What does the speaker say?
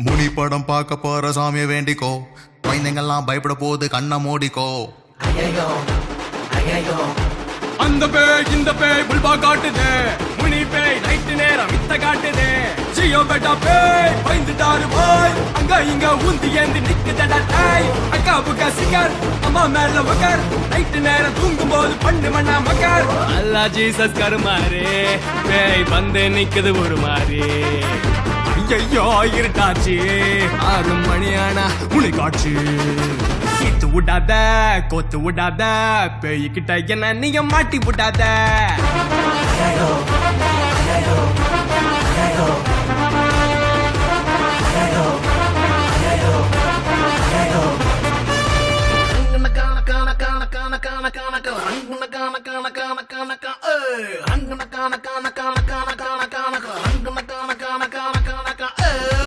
முனி படம் பார்க்க போற சாமிய வேண்டிக்கோ, குழந்தைங்கள்லாம் பயப்பட போது கண்ணை மூடிக்கோ. அந்த பேய் இந்த பேய் புல்பா காட்டுதே, முனி பேய் நைட்டு நேரம் வித்த காட்டுதே. ஜியோ பெட்டா பேய் பயந்துட்டாரு போய், அங்க இங்க ஊந்தி ஏந்தி நிக்குதடா டாய். அக்கா புக்கா சிக்கர் அம்மா மேல மகர், நைட்டு நேரம் தூங்கும் போது பண்ணு மண்ணா மகர். அல்லா ஜீசஸ் கருமாறு பேய் வந்து நிக்குது ஒரு மாதிரி. ஐயோ இருட்டாச்சு 6 மணியானா உனி காட்சி. கீத்து விடாத கோத்து விடாத, பேய்கிட்ட என்ன நீங்க மாட்டி விடாத.